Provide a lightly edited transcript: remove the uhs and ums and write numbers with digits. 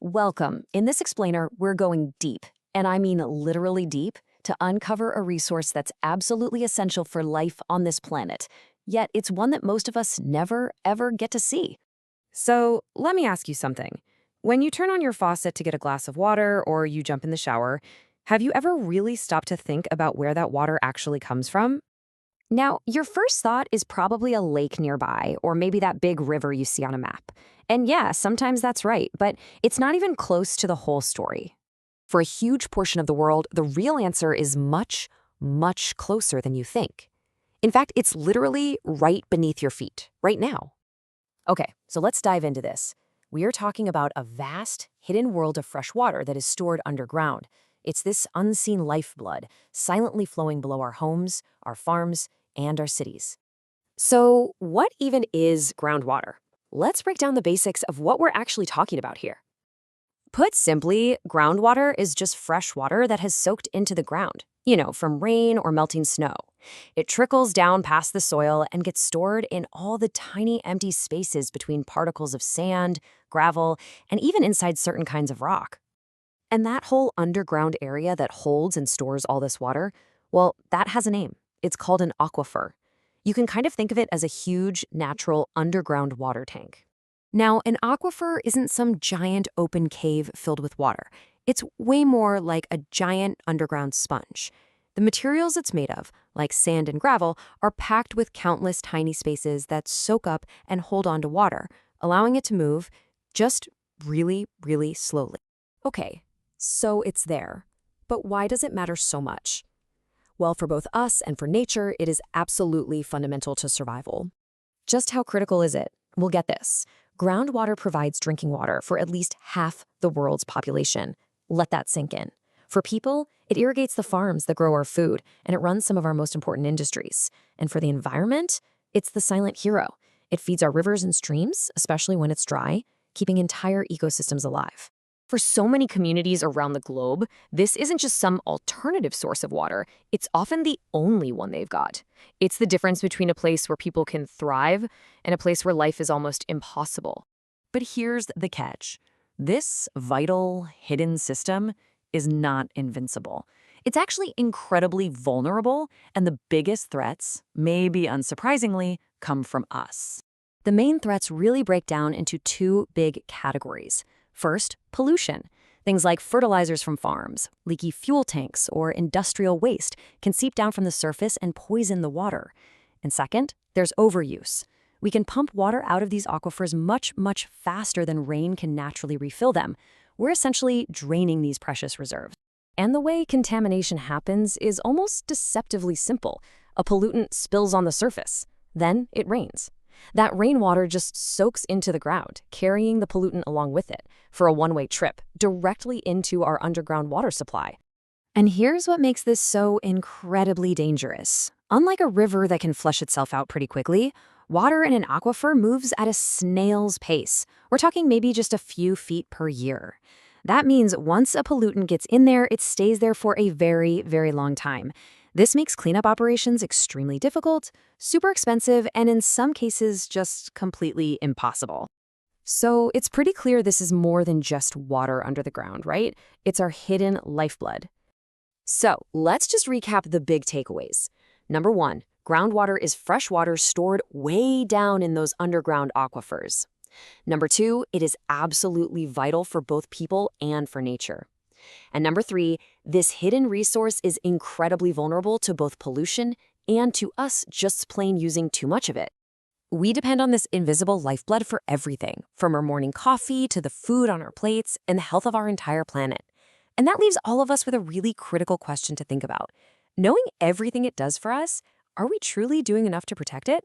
Welcome. In this explainer, we're going deep, and I mean literally deep, to uncover a resource that's absolutely essential for life on this planet. Yet it's one that most of us never, ever get to see. So let me ask you something. When you turn on your faucet to get a glass of water or you jump in the shower, have you ever really stopped to think about where that water actually comes from? Now, your first thought is probably a lake nearby, or maybe that big river you see on a map. And yeah, sometimes that's right, but it's not even close to the whole story. For a huge portion of the world, the real answer is much, much closer than you think. In fact, it's literally right beneath your feet, right now. Okay, so let's dive into this. We are talking about a vast, hidden world of fresh water that is stored underground. It's this unseen lifeblood, silently flowing below our homes, our farms, and our cities. So, what even is groundwater? Let's break down the basics of what we're actually talking about here. Put simply, groundwater is just fresh water that has soaked into the ground, from rain or melting snow. It trickles down past the soil and gets stored in all the tiny empty spaces between particles of sand, gravel, and even inside certain kinds of rock. And that whole underground area that holds and stores all this water, well, that has a name. It's called an aquifer. You can kind of think of it as a huge, natural underground water tank. Now, an aquifer isn't some giant open cave filled with water. It's way more like a giant underground sponge. The materials it's made of, like sand and gravel, are packed with countless tiny spaces that soak up and hold on to water, allowing it to move just really, really slowly. Okay, so it's there. But why does it matter so much? Well, for both us and for nature, it is absolutely fundamental to survival. Just how critical is it? We'll get this. Groundwater provides drinking water for at least half the world's population. Let that sink in. For people, it irrigates the farms that grow our food, and it runs some of our most important industries. And for the environment, it's the silent hero. It feeds our rivers and streams, especially when it's dry, keeping entire ecosystems alive. For so many communities around the globe, this isn't just some alternative source of water. It's often the only one they've got. It's the difference between a place where people can thrive and a place where life is almost impossible. But here's the catch. This vital, hidden system is not invincible. It's actually incredibly vulnerable, and the biggest threats, maybe unsurprisingly, come from us. The main threats really break down into two big categories. First, pollution. Things like fertilizers from farms, leaky fuel tanks, or industrial waste can seep down from the surface and poison the water. And second, there's overuse. We can pump water out of these aquifers much, much faster than rain can naturally refill them. We're essentially draining these precious reserves. And the way contamination happens is almost deceptively simple. A pollutant spills on the surface. Then it rains. That rainwater just soaks into the ground, carrying the pollutant along with it for a one-way trip directly into our underground water supply. And here's what makes this so incredibly dangerous. Unlike a river that can flush itself out pretty quickly, water in an aquifer moves at a snail's pace. We're talking maybe just a few feet per year. That means once a pollutant gets in there, it stays there for a very, very long time. This makes cleanup operations extremely difficult, super expensive, and in some cases just completely impossible. So it's pretty clear this is more than just water under the ground, right? It's our hidden lifeblood. So let's just recap the big takeaways. Number one, groundwater is fresh water stored way down in those underground aquifers. Number two, it is absolutely vital for both people and for nature. And number three, this hidden resource is incredibly vulnerable to both pollution and to us just plain using too much of it. We depend on this invisible lifeblood for everything, from our morning coffee to the food on our plates and the health of our entire planet. And that leaves all of us with a really critical question to think about. Knowing everything it does for us, are we truly doing enough to protect it?